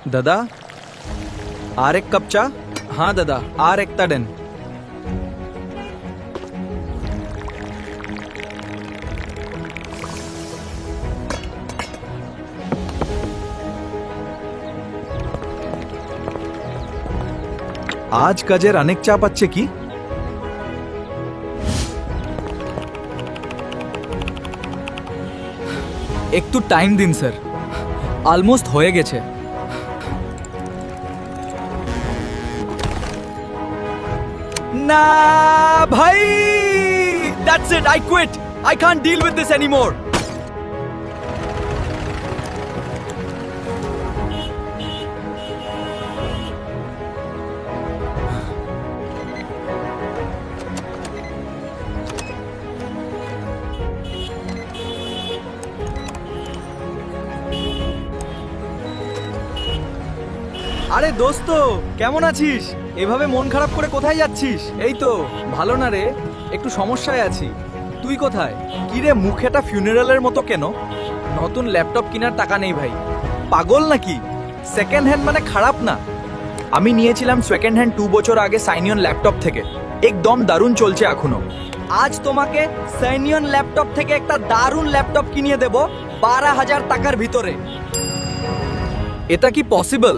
দাদা আর এক কাপ চা। হ্যাঁ দাদা, আর একটা দেন। আজ কাজের অনেক চাপ আছে কি? একটু টাইম দিন স্যার, অলমোস্ট হয়ে গেছে। না ভাই, that's it, I quit, I can't deal with this anymore. আরে দোস্ত, কেমন আছিস? এভাবে মন খারাপ করে কোথায় যাচ্ছিস? এই তো ভালো না রে, একটু সমস্যায় আছি। তুই কোথায়? কি রে, মুখেটা ফিউনারালের মতো কেন? নতুন ল্যাপটপ কেনার টাকা নেই ভাই। পাগল নাকি? সেকেন্ড হ্যান্ড মানে খারাপ না। আমি নিয়েছিলাম সেকেন্ড হ্যান্ড 2 বছর আগে সাইনিয়ন ল্যাপটপ থেকে, একদম দারুণ চলছে এখনো। আজ তোমাকে সাইনিয়ন ল্যাপটপ থেকে একটা দারুণ ল্যাপটপ কিনিয়ে দেব 12,000 টাকার ভিতরে। এটা কি পসিবল?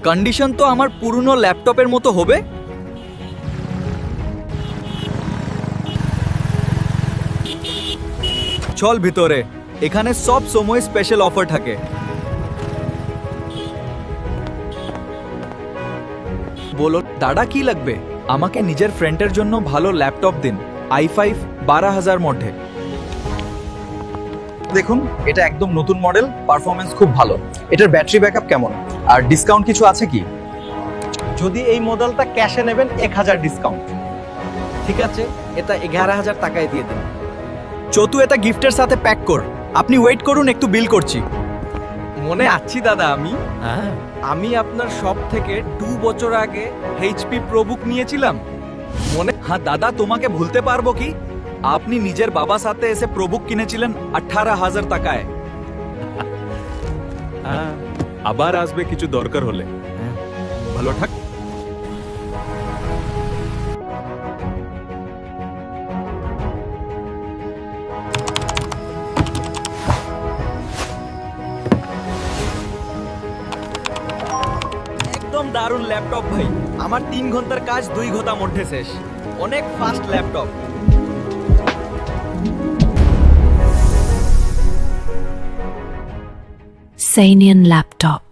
কন্ডিশন তো আমার পুরনো ল্যাপটপের মতো হবে। চল ভিতরে, এখানে সব সময় স্পেশাল অফার থাকে। বলো দাদা, কি লাগবে? আমাকে নিজের ফ্রেন্ডের জন্য ভালো ল্যাপটপ দিন, i5 12,000 মধ্যে। দেখুন, এটা একদম নতুন মডেল, পারফরমেন্স খুব ভালো। এটার ব্যাটারি ব্যাকআপ কেমন? আর ডিসকাউন্ট কিছু আছে কি? যদি এই মডেলটা ক্যাশে নেবেন 1,000 ডিসকাউন্ট। ঠিক আছে, এটা 11,000 টাকায় দিয়ে দিন। চতু, এটা গিফটের সাথে প্যাক কর। আপনি ওয়েট করুন, একটু বিল করছি। মনে আছি দাদা, আমি আপনার শপ থেকে 2 বছর আগে এইচপি প্রোবুক নিয়েছিলাম। হ্যাঁ দাদা, তোমাকে ভুলতে পারবো কি? আপনি নিজের বাবার সাথে এসে প্রোবুক কিনেছিলেন 18,000 টাকায়। আবার আসবে কিছু দরকার হলে। ভালো থাক। একদম দারুণ ল্যাপটপ ভাই। আমার 3 ঘন্টার কাজ 2 ঘন্টার মধ্যে শেষ। অনেক ফাস্ট ল্যাপটপ। Sanian laptop.